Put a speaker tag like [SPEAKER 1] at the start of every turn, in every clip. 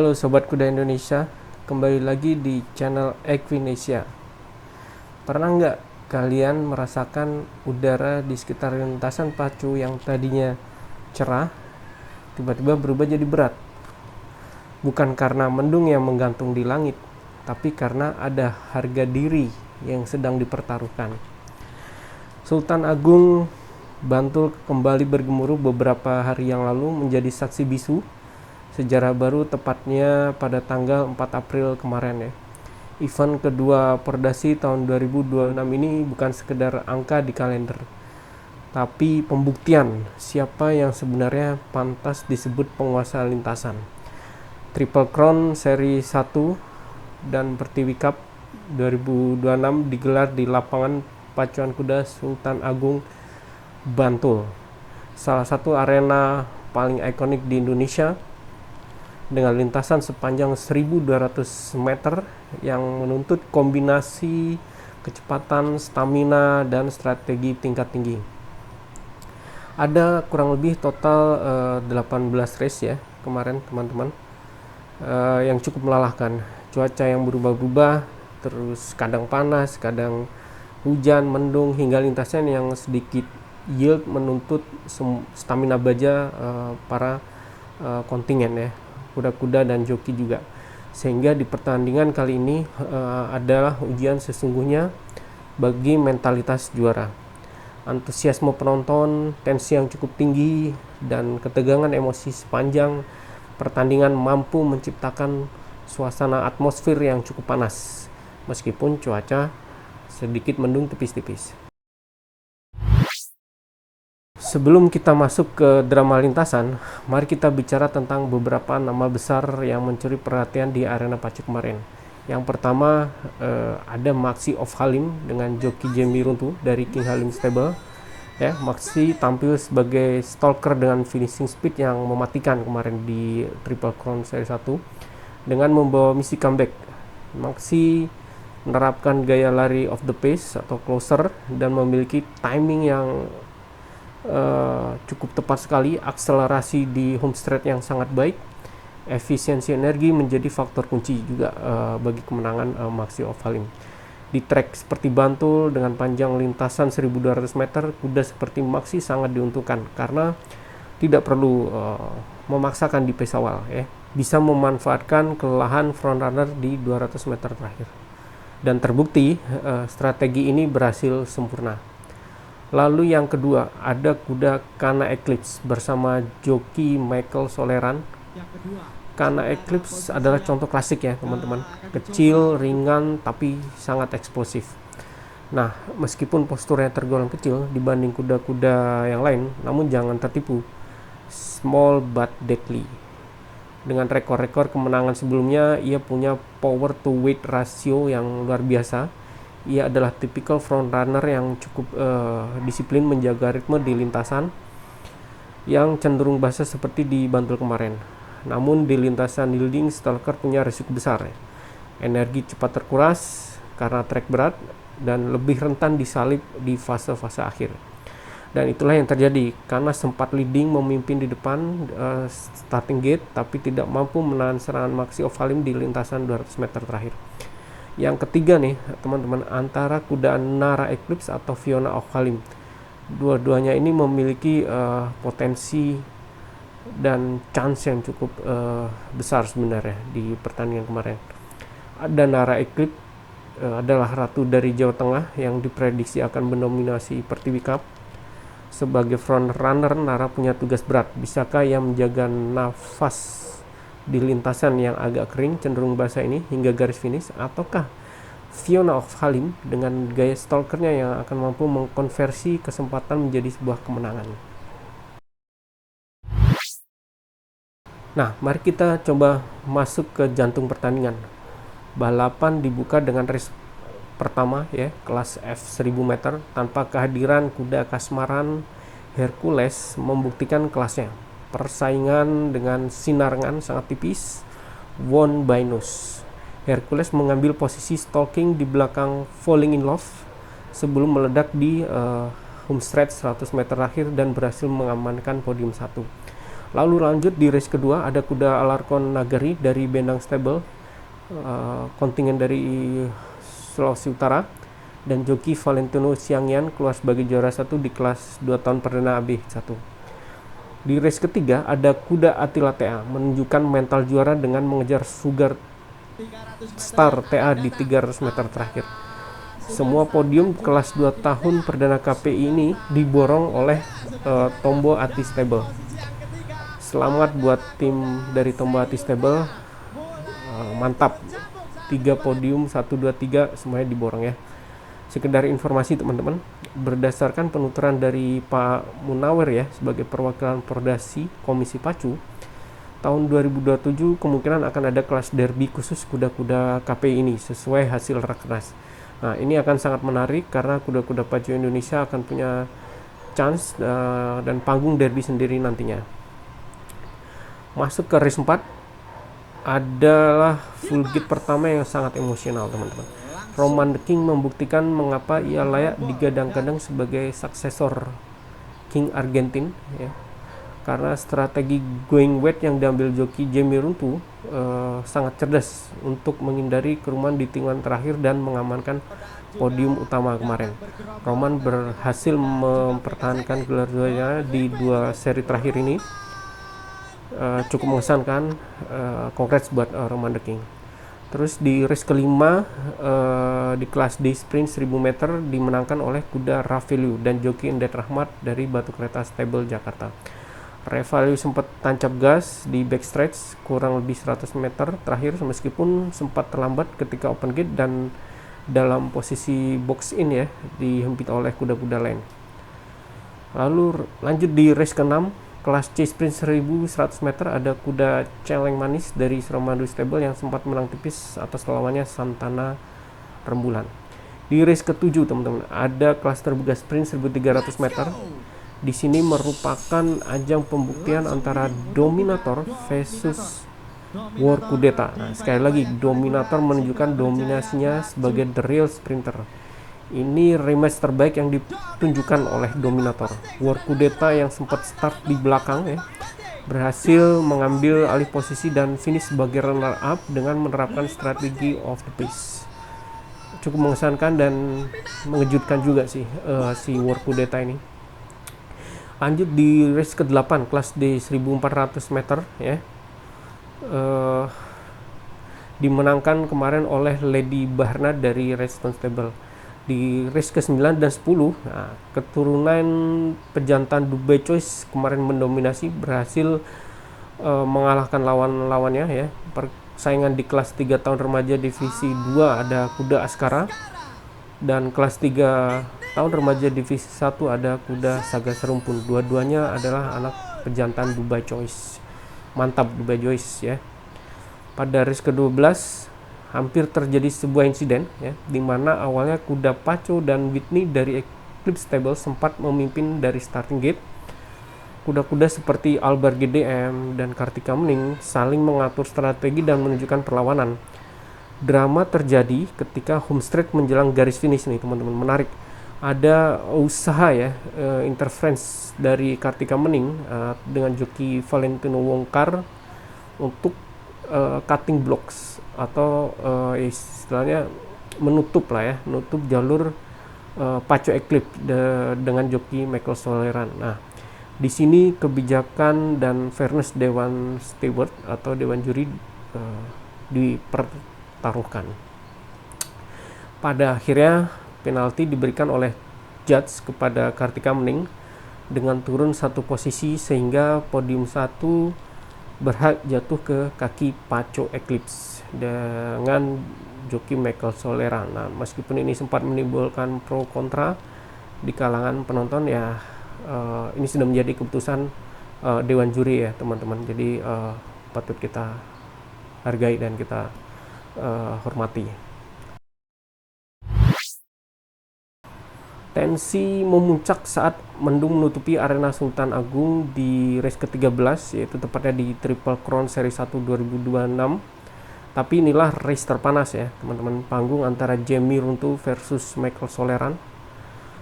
[SPEAKER 1] Halo Sobat Kuda Indonesia, kembali lagi di channel Equinesia. Pernah nggak kalian merasakan udara di sekitar lintasan pacu yang tadinya cerah, tiba-tiba berubah jadi berat? Bukan karena mendung yang menggantung di langit, tapi karena ada harga diri yang sedang dipertaruhkan. Sultan Agung Bantul kembali bergemuruh beberapa hari yang lalu menjadi saksi bisu sejarah baru, tepatnya pada tanggal 4 April kemarin ya. Event kedua Pordasi tahun 2026 ini bukan sekedar angka di kalender, tapi pembuktian siapa yang sebenarnya pantas disebut penguasa lintasan. Triple Crown seri 1 dan Pertiwi Cup 2026 digelar di lapangan pacuan kuda Sultan Agung Bantul, salah satu arena paling ikonik di Indonesia, dengan lintasan sepanjang 1.200 meter yang menuntut kombinasi kecepatan, stamina, dan strategi tingkat tinggi. Ada kurang lebih total 18 race ya kemarin teman-teman, yang cukup melelahkan. Cuaca yang berubah-ubah, terus kadang panas, kadang hujan, mendung, hingga lintasan yang sedikit yield menuntut stamina baja para kontingen ya, kuda-kuda dan joki juga. Sehingga di pertandingan kali ini adalah ujian sesungguhnya bagi mentalitas juara. Antusiasme penonton, tensi yang cukup tinggi, dan ketegangan emosi sepanjang pertandingan mampu menciptakan suasana atmosfer yang cukup panas meskipun cuaca sedikit mendung tipis-tipis. Sebelum kita masuk ke drama lintasan, mari kita bicara tentang beberapa nama besar yang mencuri perhatian di arena pacu kemarin. Yang pertama ada Maxi of Halim dengan joki Jamie Runtuh dari King Halim Stable. Ya, Maxi tampil sebagai stalker dengan finishing speed yang mematikan kemarin di Triple Crown seri 1 dengan membawa misi comeback. Maxi menerapkan gaya lari off the pace atau closer dan memiliki timing yang cukup tepat sekali, akselerasi di home straight yang sangat baik, efisiensi energi menjadi faktor kunci juga bagi kemenangan Maxi of Halim. Di trek seperti Bantul dengan panjang lintasan 1.200 meter, kuda seperti Maxi sangat diuntungkan karena tidak perlu memaksakan di pace awal ya. Bisa memanfaatkan kelelahan frontrunner di 200 meter terakhir. Dan terbukti strategi ini berhasil sempurna. Lalu yang kedua ada kuda Kana Eclipse bersama joki Michael Soleran. Kana Eclipse adalah contoh klasik ya teman-teman, kecil, ringan, tapi sangat eksplosif. Nah, meskipun posturnya tergolong kecil dibanding kuda-kuda yang lain, namun jangan tertipu, small but deadly. Dengan rekor-rekor kemenangan sebelumnya, ia punya power to weight ratio yang luar biasa. Ia adalah tipikal frontrunner yang cukup disiplin menjaga ritme di lintasan yang cenderung basah seperti di Bantul kemarin. Namun di lintasan yielding, stalker punya risiko besar ya. Energi cepat terkuras karena trek berat dan lebih rentan disalip di fase-fase akhir. Dan itulah yang terjadi karena sempat leading memimpin di depan starting gate, tapi tidak mampu menahan serangan Maxi of Halim di lintasan 200 meter terakhir. Yang ketiga nih teman-teman, antara kuda Nara Eclipse atau Fiona of Halim. Dua-duanya ini memiliki potensi dan chance yang cukup besar sebenarnya di pertandingan kemarin. Ada Nara Eclipse adalah ratu dari Jawa Tengah yang diprediksi akan mendominasi Pertiwi Cup. Sebagai front runner, Nara punya tugas berat. Bisakah ia menjaga nafas di lintasan yang agak kering cenderung basah ini hingga garis finish, ataukah Fiona of Halim dengan gaya stalkernya yang akan mampu mengkonversi kesempatan menjadi sebuah kemenangan? Nah, mari kita coba masuk ke jantung pertandingan. Balapan dibuka dengan race pertama ya, kelas F 1000 meter, tanpa kehadiran kuda kasmaran Hercules membuktikan kelasnya. Persaingan dengan sinarengan sangat tipis, won by nose. Hercules mengambil posisi stalking di belakang Falling in Love sebelum meledak di home stretch 100 meter akhir dan berhasil mengamankan podium 1. Lalu lanjut di race kedua ada kuda Alarcon Nagari dari Bendang Stable, kontingen dari Sulawesi Utara, dan joki Valentino Siangian keluar sebagai juara 1 di kelas 2 tahun perdana AB1. Di race ketiga ada kuda Attila TA menunjukkan mental juara dengan mengejar Sugar Star TA di 300 meter terakhir. Semua podium kelas 2 tahun perdana KPI ini diborong oleh Tombo Ati Stable. Selamat buat tim dari Tombo Ati Stable, mantap, 3 podium 1, 2, 3 semuanya diborong ya. Sekedar informasi teman-teman, berdasarkan penuturan dari Pak Munawir ya sebagai perwakilan Pordasi Komisi Pacu, tahun 2027 kemungkinan akan ada kelas derby khusus kuda-kuda KPI ini sesuai hasil Rakernas. Nah, ini akan sangat menarik karena kuda-kuda Pacu Indonesia akan punya chance dan panggung derby sendiri nantinya. Masuk ke race 4 adalah full gate pertama yang sangat emosional teman-teman. Roman the King membuktikan mengapa ia layak digadang-gadang sebagai suksesor King Argentine ya. Karena strategi going wet yang diambil joki Jamie Runtu sangat cerdas untuk menghindari kerumunan di tikungan terakhir dan mengamankan podium utama kemarin. Roman berhasil mempertahankan gelar juaranya di 2 seri terakhir ini. Cukup mengesankan, congrats buat Roman the King. Terus di race kelima di kelas D sprint 1000 meter dimenangkan oleh kuda Ravelio dan joki Indet Rahmat dari Batu Kereta Stable Jakarta. Ravelio sempat tancap gas di backstretch kurang lebih 100 meter terakhir meskipun sempat terlambat ketika open gate dan dalam posisi box in ya, dihempit oleh kuda-kuda lain. Lalu lanjut di race ke-6 kelas C sprint 1100 meter ada kuda Celeng Manis dari Suramadu Stable yang sempat menang tipis atas lawannya Santana Rembulan. Di race ke-7 teman-teman ada kelas terbuka sprint 1300 meter. Di sini merupakan ajang pembuktian antara Dominator versus War Kudeta. Nah, sekali lagi Dominator menunjukkan dominasinya sebagai the real sprinter. Ini rematch terbaik yang ditunjukkan oleh Dominator. War Kudeta yang sempat start di belakang ya, berhasil mengambil alih posisi dan finish sebagai runner up dengan menerapkan strategi of the pace. Cukup mengesankan dan mengejutkan juga sih si War Kudeta ini. Lanjut di race ke-8 kelas D 1400 meter ya. Dimenangkan kemarin oleh Lady Baharna dari Redstone Stable. Di race ke-9 dan 10, nah, keturunan pejantan Dubai Choice kemarin mendominasi, berhasil mengalahkan lawan-lawannya ya. Persaingan di kelas 3 tahun remaja divisi 2 ada kuda Askara, dan kelas 3 tahun remaja divisi 1 ada kuda Saga Serumpun. Dua-duanya adalah anak pejantan Dubai Choice. Mantap Dubai Choice ya. Pada race ke-12 hampir terjadi sebuah insiden ya, di mana awalnya kuda Paco dan Whitney dari Eclipse Stable sempat memimpin dari starting gate. Kuda-kuda seperti Albar GDM dan Kartika Mning saling mengatur strategi dan menunjukkan perlawanan. Drama terjadi ketika home straight menjelang garis finish nih teman-teman. Menarik, ada usaha ya, interference dari Kartika Mning dengan joki Valentino Wongkar untuk cutting blocks atau istilahnya menutup jalur Paco Eclipse dengan joki Michael Soleran. Nah, di sini kebijakan dan fairness Dewan Steward atau Dewan Juri dipertaruhkan. Pada akhirnya penalti diberikan oleh judge kepada Kartika Mning dengan turun 1 posisi sehingga podium 1 berhak jatuh ke kaki Paco Eclipse dengan joki Michael Soleran. Nah, meskipun ini sempat menimbulkan pro kontra di kalangan penonton ya, ini sudah menjadi keputusan Dewan Juri ya teman-teman. Jadi patut kita hargai dan kita hormati. Tensi memuncak saat mendung menutupi arena Sultan Agung di race ke-13, yaitu tepatnya di Triple Crown Seri 1 2026. Tapi inilah race terpanas ya teman-teman, panggung antara Jamie Runtu versus Michael Soleran.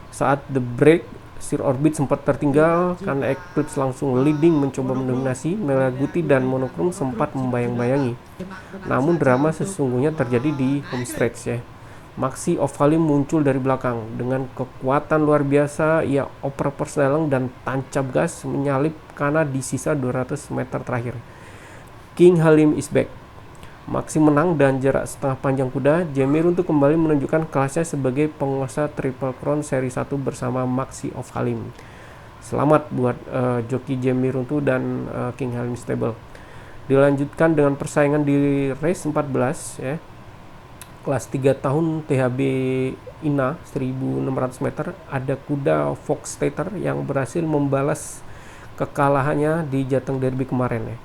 [SPEAKER 1] Saat the break Sir Orbit sempat tertinggal karena Eclipse langsung leading mencoba mendominasi. Melaguti dan Monochrome sempat membayang-bayangi. Namun drama sesungguhnya terjadi di home stretch ya. Maxi of Halim muncul dari belakang dengan kekuatan luar biasa. Ia oper persneling dan tancap gas menyalip Kana di sisa 200 meter terakhir. King Halim is back. Maxi menang dan jarak setengah panjang kuda. Jamie Runtuh kembali menunjukkan kelasnya sebagai penguasa Triple Crown seri 1 bersama Maxi of Halim. Selamat buat joki Jamie Runtuh dan King Halim Stable. Dilanjutkan dengan persaingan di race 14 ya. Kelas 3 tahun THB INA 1600 meter, ada kuda Fox Stater yang berhasil membalas kekalahannya di Jateng Derby kemarin ya.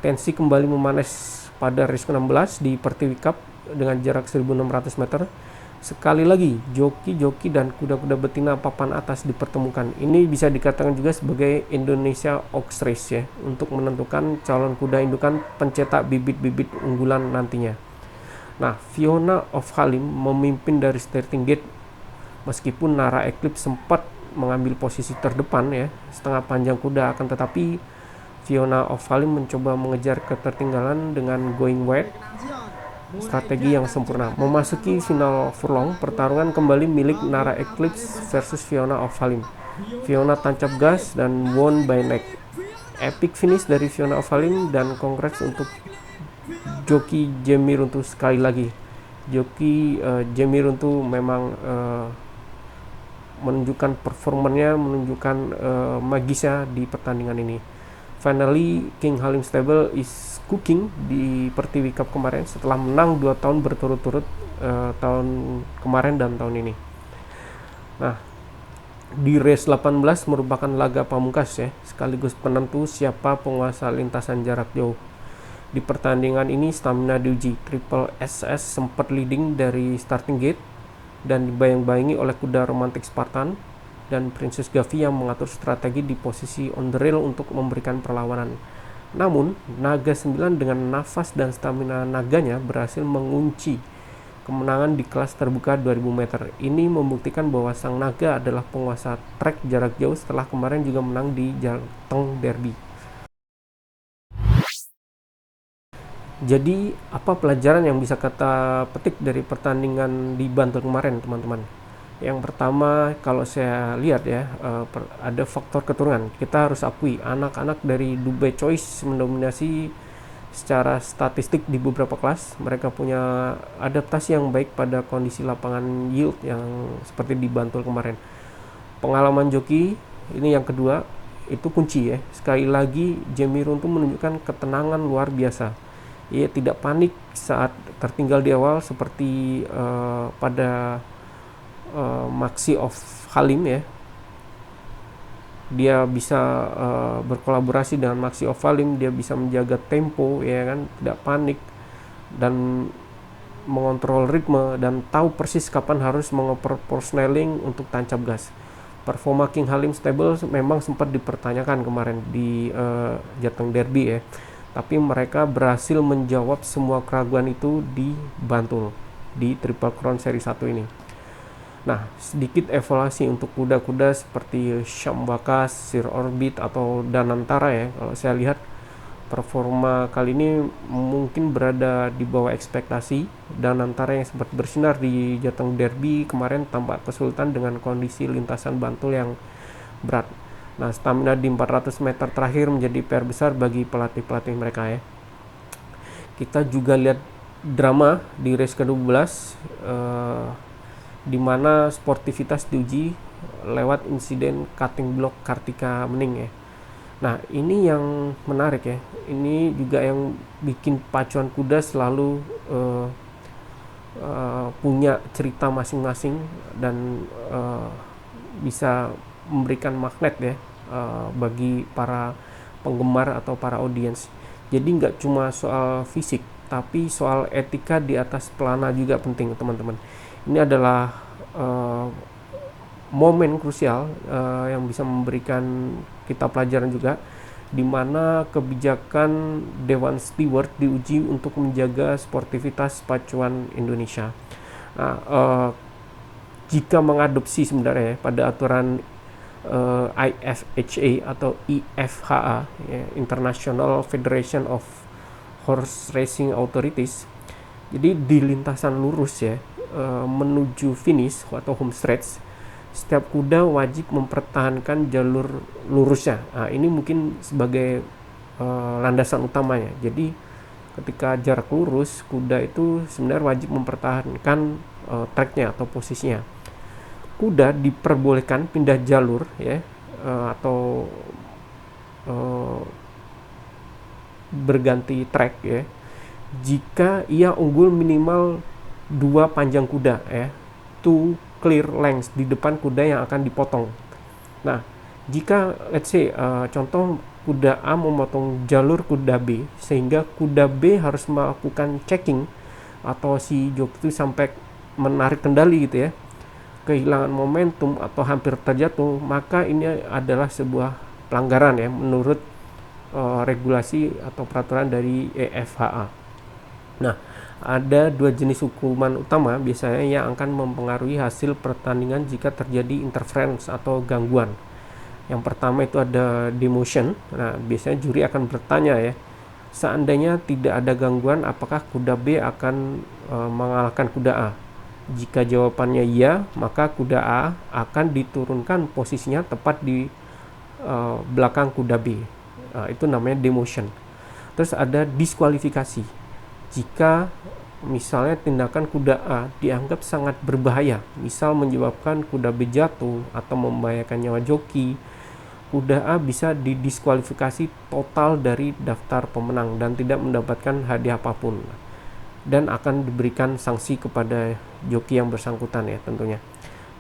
[SPEAKER 1] Tensi kembali memanas pada race ke-16 di Pertiwi Cup dengan jarak 1600 meter. Sekali lagi joki-joki dan kuda-kuda betina papan atas dipertemukan. Ini bisa dikatakan juga sebagai Indonesia Oaks Race ya, untuk menentukan calon kuda indukan pencetak bibit-bibit unggulan nantinya. Nah, Fiona of Halim memimpin dari starting gate meskipun Nara Eclipse sempat mengambil posisi terdepan ya, setengah panjang kuda, akan tetapi Fiona of Halim mencoba mengejar ketertinggalan dengan going wide, strategi yang sempurna. Memasuki final furlong, pertarungan kembali milik Nara Eclipse versus Fiona of Halim. Fiona tancap gas dan won by neck. Epic finish dari Fiona of Halim dan congrats untuk joki Jamie Runtuh sekali lagi. Joki Jamie Runtuh memang menunjukkan performanya, menunjukkan magisnya di pertandingan ini. Finally, King Halim Stable is cooking di Pertiwi Cup kemarin setelah menang 2 tahun berturut-turut, tahun kemarin dan tahun ini. Nah, di race 18 merupakan laga pamungkas ya, sekaligus penentu siapa penguasa lintasan jarak jauh. Di pertandingan ini stamina diuji. Triple SS sempat leading dari starting gate dan dibayang-bayangi oleh kuda Romantic Spartan dan Princess Gavi yang mengatur strategi di posisi on the rail untuk memberikan perlawanan. Namun, Naga 9 dengan nafas dan stamina naganya berhasil mengunci kemenangan di kelas terbuka 2000 meter. Ini membuktikan bahwa sang naga adalah penguasa trek jarak jauh setelah kemarin juga menang di Jateng Derby. Jadi, apa pelajaran yang bisa kita petik dari pertandingan di Bantul kemarin, teman-teman? Yang pertama, kalau saya lihat ya, ada faktor keturunan. Kita harus akui, anak-anak dari Dubai Choice mendominasi secara statistik di beberapa kelas. Mereka punya adaptasi yang baik pada kondisi lapangan yield yang seperti di Bantul kemarin. Pengalaman joki, ini yang kedua, itu kunci ya. Sekali lagi, Jamie Runtuh menunjukkan ketenangan luar biasa. Ia tidak panik saat tertinggal di awal seperti pada Maxi of Halim ya. Dia bisa berkolaborasi dengan Maxi of Halim, dia bisa menjaga tempo ya kan, tidak panik dan mengontrol ritme dan tahu persis kapan harus mengoper snelling untuk tancap gas. Performa King Halim Stable memang sempat dipertanyakan kemarin di Jateng Derby ya. Tapi mereka berhasil menjawab semua keraguan itu di Bantul, di Triple Crown seri 1 ini. Nah, sedikit evaluasi untuk kuda-kuda seperti Shambakas, Sir Orbit, atau Danantara ya. Kalau saya lihat performa kali ini mungkin berada di bawah ekspektasi. Danantara yang sempat bersinar di Jateng Derby kemarin tampak kesulitan dengan kondisi lintasan Bantul yang berat. Nah, stamina di 400 meter terakhir menjadi PR besar bagi pelatih-pelatih mereka ya. Kita juga lihat drama di race ke-12 di mana sportivitas diuji lewat insiden cutting block Kartika Mening ya. Nah, ini yang menarik ya. Ini juga yang bikin pacuan kuda selalu punya cerita masing-masing dan bisa memberikan magnet ya bagi para penggemar atau para audiens. Jadi nggak cuma soal fisik, tapi soal etika di atas pelana juga penting, teman-teman. Ini adalah momen krusial yang bisa memberikan kita pelajaran juga, di mana kebijakan Dewan Stewart diuji untuk menjaga sportivitas pacuan Indonesia. Nah, jika mengadopsi sebenarnya pada aturan IFHA atau IFHA, ya, International Federation of Horse Racing Authorities. Jadi di lintasan lurus ya, menuju finish atau home stretch, setiap kuda wajib mempertahankan jalur lurusnya. Nah, ini mungkin sebagai landasan utamanya. Jadi ketika jarak lurus, kuda itu sebenarnya wajib mempertahankan tracknya atau posisinya. Kuda diperbolehkan pindah jalur ya, atau berganti track ya, jika ia unggul minimal 2 panjang kuda ya, 2 clear lengths di depan kuda yang akan dipotong. Nah, jika let's say contoh kuda A memotong jalur kuda B, sehingga kuda B harus melakukan checking atau si joki itu sampai menarik kendali gitu ya, kehilangan momentum atau hampir terjatuh, maka ini adalah sebuah pelanggaran ya menurut regulasi atau peraturan dari EFHA. Nah, ada 2 jenis hukuman utama biasanya yang akan mempengaruhi hasil pertandingan jika terjadi interference atau gangguan. Yang pertama itu ada demotion. Nah, biasanya juri akan bertanya ya, seandainya tidak ada gangguan, apakah kuda B akan mengalahkan kuda A? Jika jawabannya iya, maka kuda A akan diturunkan posisinya tepat di belakang kuda B. Itu namanya demotion. Terus ada diskualifikasi. Jika misalnya tindakan kuda A dianggap sangat berbahaya, misal menyebabkan kuda B jatuh atau membahayakan nyawa joki, kuda A bisa didiskualifikasi total dari daftar pemenang dan tidak mendapatkan hadiah apapun, dan akan diberikan sanksi kepada joki yang bersangkutan ya tentunya.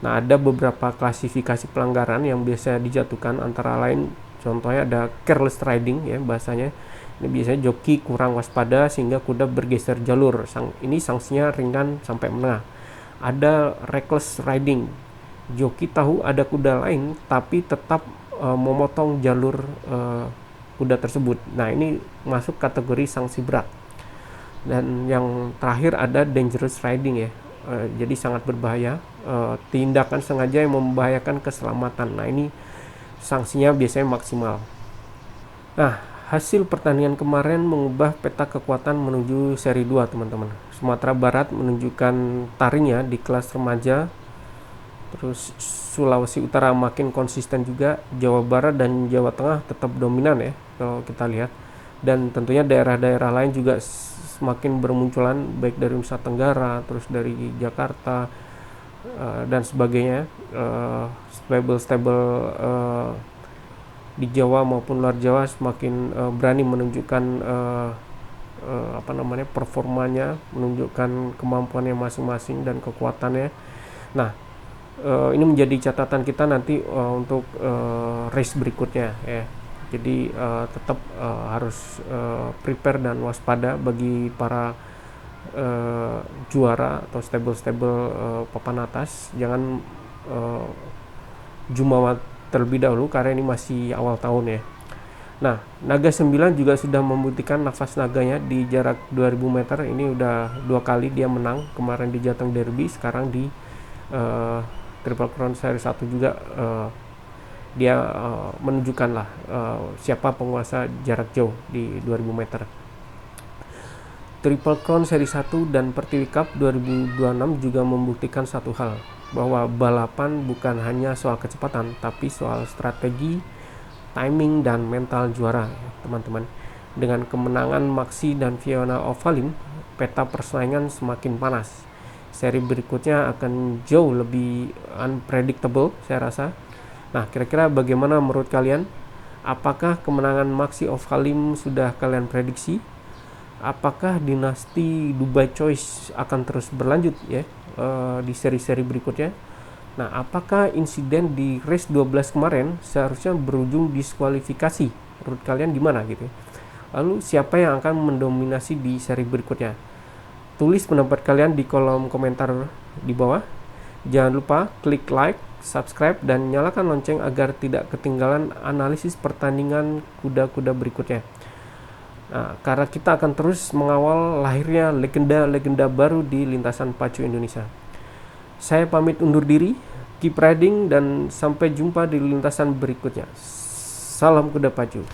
[SPEAKER 1] Nah, ada beberapa klasifikasi pelanggaran yang biasa dijatuhkan, antara lain contohnya ada careless riding ya bahasanya. Ini biasanya joki kurang waspada sehingga kuda bergeser jalur. Ini sanksinya ringan sampai menengah. Ada reckless riding. Joki tahu ada kuda lain tapi tetap memotong jalur kuda tersebut. Nah, ini masuk kategori sanksi berat. Dan yang terakhir ada dangerous riding ya. Jadi sangat berbahaya. Tindakan sengaja yang membahayakan keselamatan. Nah, ini sanksinya biasanya maksimal. Nah, hasil pertandingan kemarin mengubah peta kekuatan menuju seri 2 teman-teman. Sumatera Barat menunjukkan taringnya di kelas remaja. Terus Sulawesi Utara makin konsisten juga. Jawa Barat dan Jawa Tengah tetap dominan ya kalau kita lihat. Dan tentunya daerah-daerah lain juga semakin bermunculan, baik dari Nusa Tenggara, terus dari Jakarta dan sebagainya. Stable di Jawa maupun luar Jawa semakin berani menunjukkan performanya, menunjukkan kemampuannya masing-masing dan kekuatannya. Nah, ini menjadi catatan kita nanti untuk race berikutnya ya. Jadi tetap harus prepare dan waspada bagi para juara atau stable papan atas. Jangan jumawa terlebih dahulu karena ini masih awal tahun ya. Nah, Naga 9 juga sudah membuktikan nafas naganya di jarak 2000 meter. Ini udah 2 kali dia menang, kemarin di Jateng Derby, sekarang di Triple Crown Seri 1 juga dia menunjukkan lah siapa penguasa jarak jauh di 2000 meter. Triple Crown Seri 1 dan Pertiwi Cup 2026 juga membuktikan satu hal, bahwa balapan bukan hanya soal kecepatan, tapi soal strategi, timing, dan mental juara, teman-teman. Dengan kemenangan Maxi dan Fiona O'Falim, peta persaingan semakin panas. Seri berikutnya akan jauh lebih unpredictable, saya rasa. Nah, kira-kira bagaimana menurut kalian? Apakah kemenangan Maxi O'Falim sudah kalian prediksi? Apakah dinasti Dubai Choice akan terus berlanjut ya di seri-seri berikutnya? Nah, apakah insiden di race 12 kemarin seharusnya berujung diskualifikasi? Menurut kalian gimana gitu? Lalu siapa yang akan mendominasi di seri berikutnya? Tulis pendapat kalian di kolom komentar di bawah. Jangan lupa klik like, subscribe, dan nyalakan lonceng agar tidak ketinggalan analisis pertandingan kuda-kuda berikutnya. Nah, karena kita akan terus mengawal lahirnya legenda-legenda baru di lintasan pacu Indonesia. Saya pamit undur diri. keep riding dan sampai jumpa di lintasan berikutnya. Salam kuda pacu.